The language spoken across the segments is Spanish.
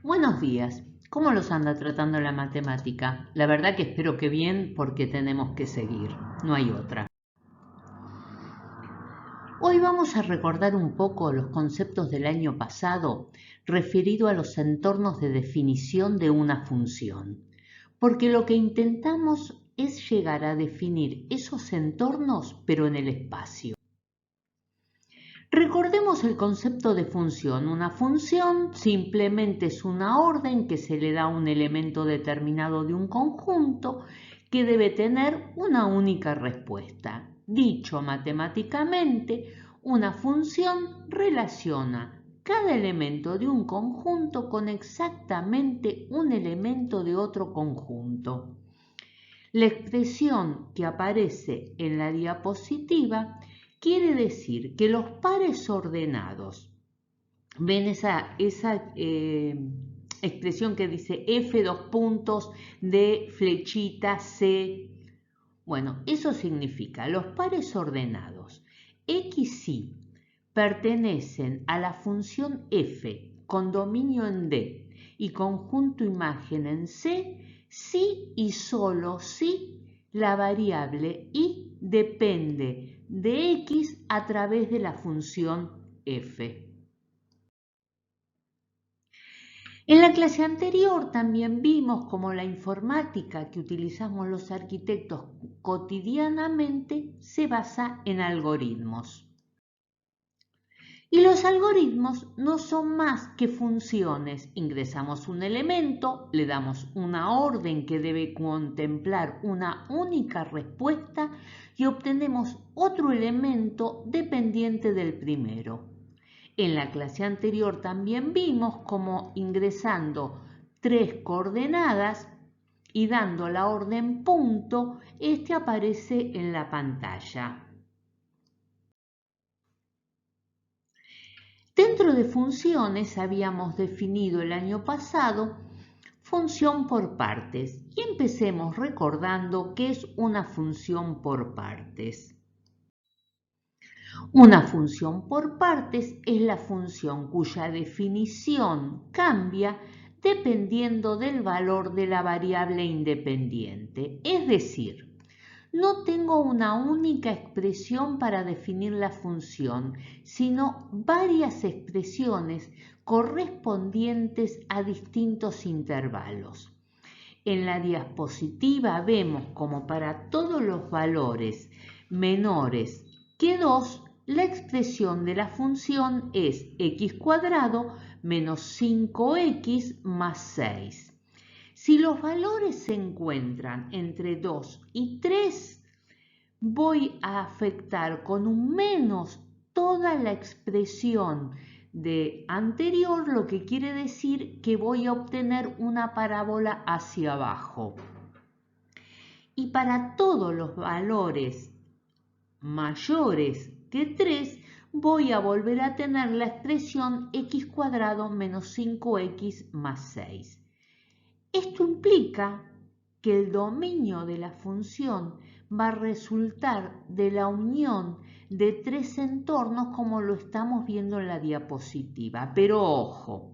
Buenos días. ¿Cómo los anda tratando la matemática? La verdad que espero que bien porque tenemos que seguir. No hay otra. Hoy vamos a recordar un poco los conceptos del año pasado referido a los entornos de definición de una función. Porque lo que intentamos es llegar a definir esos entornos pero en el espacio. Recordemos el concepto de función. Una función simplemente es una orden que se le da a un elemento determinado de un conjunto que debe tener una única respuesta. Dicho matemáticamente, una función relaciona cada elemento de un conjunto con exactamente un elemento de otro conjunto. La expresión que aparece en la diapositiva quiere decir que los pares ordenados, ven esa expresión que dice F dos puntos de flechita C. Bueno, eso significa los pares ordenados X y pertenecen a la función F con dominio en D y conjunto imagen en C si y solo si la variable y depende de X a través de la función F. En la clase anterior también vimos cómo la informática que utilizamos los arquitectos cotidianamente se basa en algoritmos. Y los algoritmos no son más que funciones. Ingresamos un elemento, le damos una orden que debe contemplar una única respuesta y obtenemos otro elemento dependiente del primero. En la clase anterior también vimos cómo ingresando 3 coordenadas y dando la orden punto, este aparece en la pantalla. Dentro de funciones habíamos definido el año pasado función por partes y empecemos recordando qué es una función por partes. Una función por partes es la función cuya definición cambia dependiendo del valor de la variable independiente, es decir, no tengo una única expresión para definir la función, sino varias expresiones correspondientes a distintos intervalos. En la diapositiva vemos como para todos los valores menores que 2, la expresión de la función es x cuadrado menos 5x más 6. Si los valores se encuentran entre 2 y 3, voy a afectar con un menos toda la expresión de anterior, lo que quiere decir que voy a obtener una parábola hacia abajo. Y para todos los valores mayores que 3, voy a volver a tener la expresión x cuadrado menos 5x más 6. Esto implica que el dominio de la función va a resultar de la unión de 3 entornos como lo estamos viendo en la diapositiva. Pero ojo,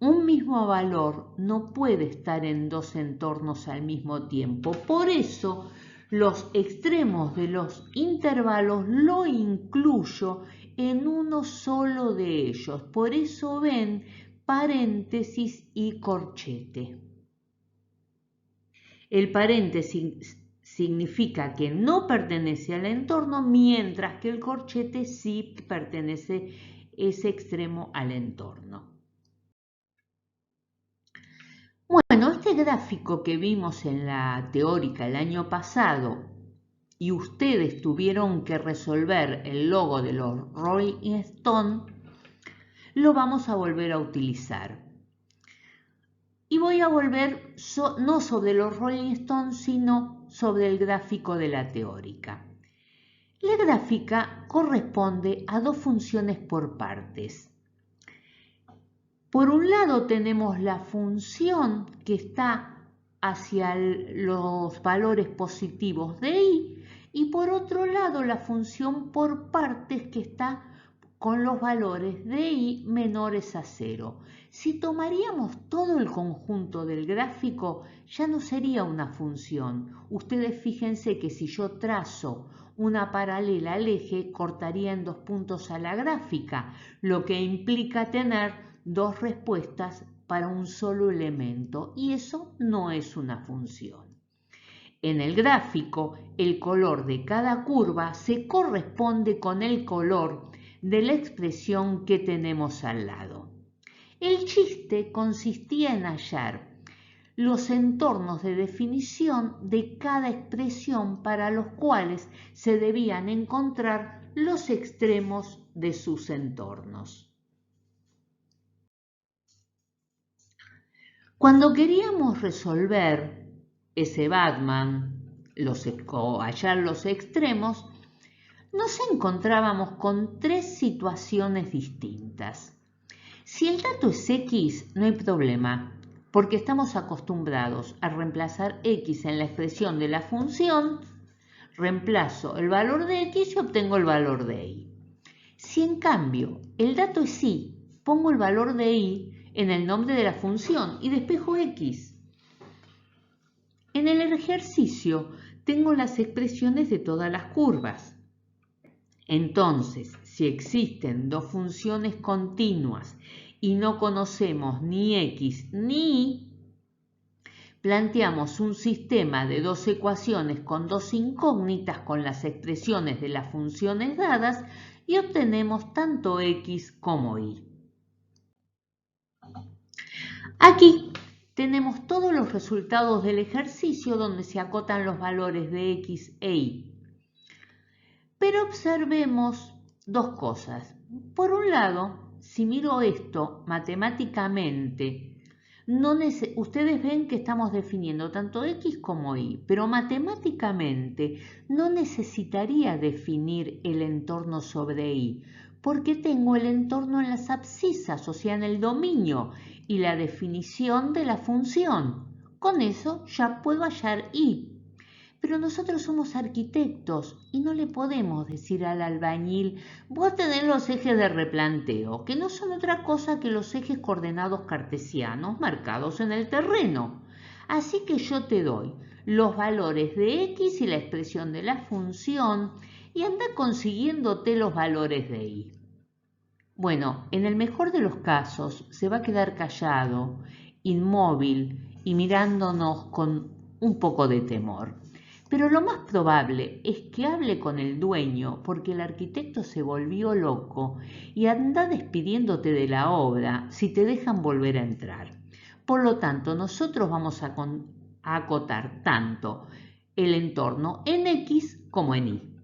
un mismo valor no puede estar en 2 entornos al mismo tiempo. Por eso, los extremos de los intervalos lo incluyo en uno solo de ellos. Por eso ven paréntesis y corchete. El paréntesis significa que no pertenece al entorno, mientras que el corchete sí pertenece ese extremo al entorno. Bueno, este gráfico que vimos en la teórica el año pasado y ustedes tuvieron que resolver el logo de los Rolling Stone, lo vamos a volver a utilizar. Y voy a volver no sobre los Rolling Stones, sino sobre el gráfico de la teórica. La gráfica corresponde a 2 funciones por partes. Por un lado tenemos la función que está hacia los valores positivos de y por otro lado la función por partes que está con los valores de y menores a 0. Si tomaríamos todo el conjunto del gráfico, ya no sería una función. Ustedes fíjense que si yo trazo una paralela al eje, cortaría en 2 puntos a la gráfica, lo que implica tener 2 respuestas para un solo elemento, y eso no es una función. En el gráfico, el color de cada curva se corresponde con el color de la expresión que tenemos al lado. El chiste consistía en hallar los entornos de definición de cada expresión para los cuales se debían encontrar los extremos de sus entornos. Cuando queríamos resolver ese Batman, hallar los extremos, nos encontrábamos con 3 situaciones distintas. Si el dato es X, no hay problema, porque estamos acostumbrados a reemplazar X en la expresión de la función, reemplazo el valor de X y obtengo el valor de Y. Si en cambio el dato es Y, pongo el valor de Y en el nombre de la función y despejo X. En el ejercicio tengo las expresiones de todas las curvas. Entonces, si existen 2 funciones continuas y no conocemos ni X ni Y, planteamos un sistema de 2 ecuaciones con 2 incógnitas con las expresiones de las funciones dadas y obtenemos tanto X como Y. Aquí tenemos todos los resultados del ejercicio donde se acotan los valores de X e Y. Pero observemos 2 cosas. Por un lado, si miro esto matemáticamente, ustedes ven que estamos definiendo tanto X como Y, pero matemáticamente no necesitaría definir el entorno sobre Y, porque tengo el entorno en las abscisas, o sea, en el dominio, y la definición de la función. Con eso ya puedo hallar Y. Pero nosotros somos arquitectos y no le podemos decir al albañil, vos tenés los ejes de replanteo, que no son otra cosa que los ejes coordenados cartesianos marcados en el terreno. Así que yo te doy los valores de X y la expresión de la función y anda consiguiéndote los valores de Y. Bueno, en el mejor de los casos se va a quedar callado, inmóvil y mirándonos con un poco de temor. Pero lo más probable es que hable con el dueño porque el arquitecto se volvió loco y anda despidiéndote de la obra si te dejan volver a entrar. Por lo tanto, nosotros vamos a acotar tanto el entorno en X como en Y.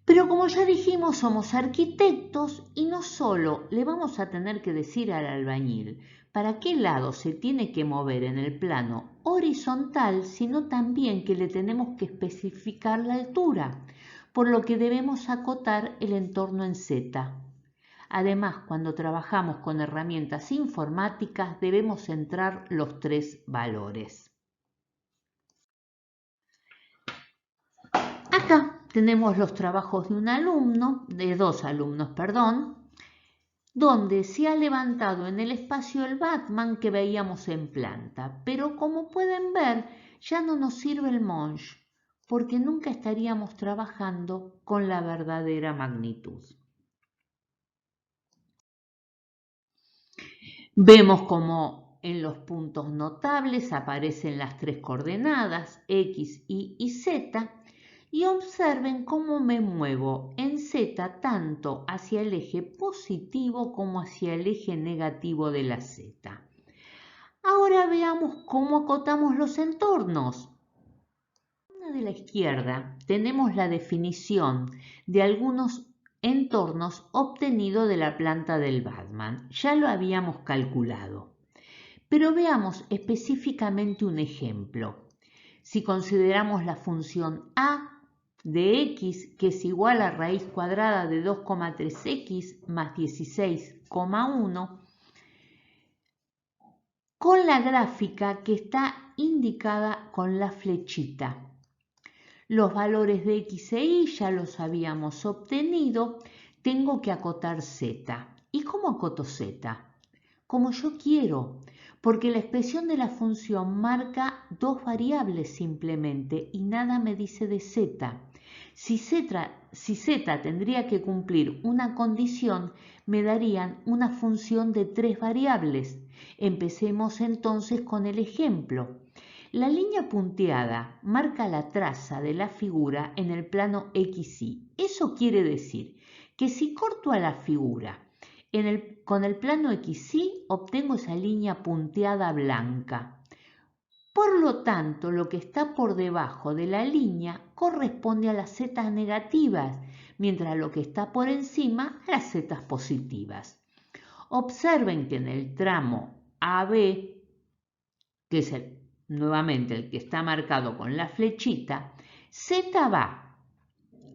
Pero como ya dijimos, somos arquitectos y no solo le vamos a tener que decir al albañil para qué lado se tiene que mover en el plano horizontal, sino también que le tenemos que especificar la altura, por lo que debemos acotar el entorno en Z. Además, cuando trabajamos con herramientas informáticas, debemos entrar los 3 valores. Acá tenemos los trabajos de 2 alumnos, donde se ha levantado en el espacio el Batman que veíamos en planta. Pero como pueden ver, ya no nos sirve el Monge, porque nunca estaríamos trabajando con la verdadera magnitud. Vemos como en los puntos notables aparecen las 3 coordenadas, X, Y y Z, y observen cómo me muevo en Z tanto hacia el eje positivo como hacia el eje negativo de la Z. Ahora veamos cómo acotamos los entornos. En la de la izquierda tenemos la definición de algunos entornos obtenidos de la planta del Batman. Ya lo habíamos calculado. Pero veamos específicamente un ejemplo. Si consideramos la función a de x, que es igual a raíz cuadrada de 2,3x más 16,1, con la gráfica que está indicada con la flechita. Los valores de x e y ya los habíamos obtenido. Tengo que acotar z. ¿Y cómo acoto z? Como yo quiero, porque la expresión de la función marca dos variables simplemente y nada me dice de z. Si z tendría que cumplir una condición, me darían una función de 3 variables. Empecemos entonces con el ejemplo. La línea punteada marca la traza de la figura en el plano XY. Eso quiere decir que si corto a la figura con el plano XY obtengo esa línea punteada blanca. Por lo tanto, lo que está por debajo de la línea corresponde a las zetas negativas, mientras lo que está por encima a las zetas positivas. Observen que en el tramo AB, que es nuevamente el que está marcado con la flechita, Z va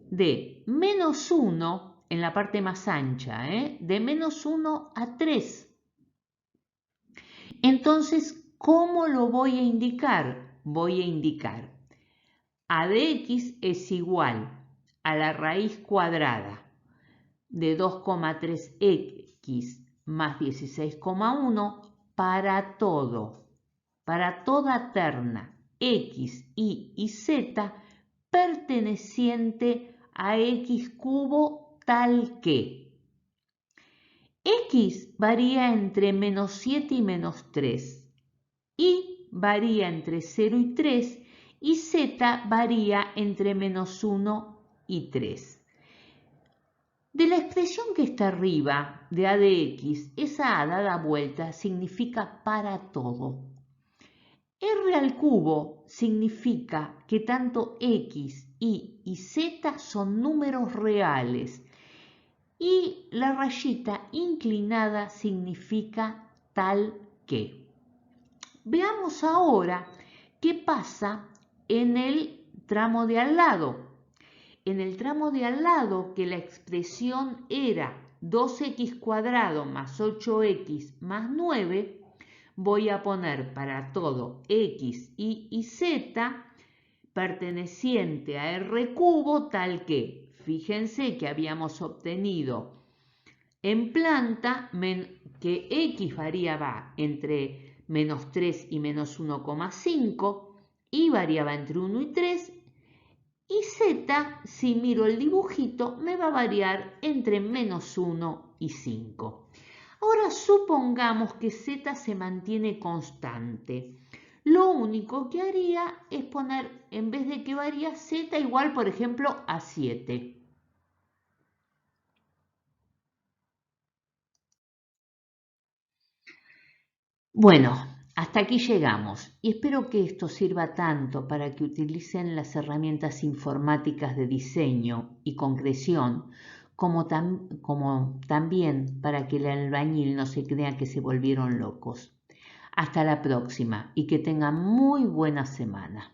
de menos 1 en la parte más ancha, de menos 1 a 3. Entonces, ¿cómo lo voy a indicar? Voy a indicar a de x es igual a la raíz cuadrada de 2,3x más 16,1 para toda terna x, y z perteneciente a x cubo tal que x varía entre menos 7 y menos 3, y varía entre 0 y 3, y z varía entre menos 1 y 3. De la expresión que está arriba de a de x, esa a dada vuelta significa para todo. R al cubo significa que tanto x, y z son números reales. Y la rayita inclinada significa tal que. Veamos ahora qué pasa en el tramo de al lado. En el tramo de al lado, que la expresión era 2x cuadrado más 8x más 9, voy a poner para todo x, y z perteneciente a r cubo tal que, fíjense que habíamos obtenido en planta que x variaba entre menos 3 y menos 1,5, y variaba entre 1 y 3, y z, si miro el dibujito, me va a variar entre menos 1 y 5. Ahora supongamos que z se mantiene constante. Lo único que haría es poner, en vez de que varía, z igual, por ejemplo, a 7. Bueno, hasta aquí llegamos y espero que esto sirva tanto para que utilicen las herramientas informáticas de diseño y concreción como también para que el albañil no se crea que se volvieron locos. Hasta la próxima y que tengan muy buena semana.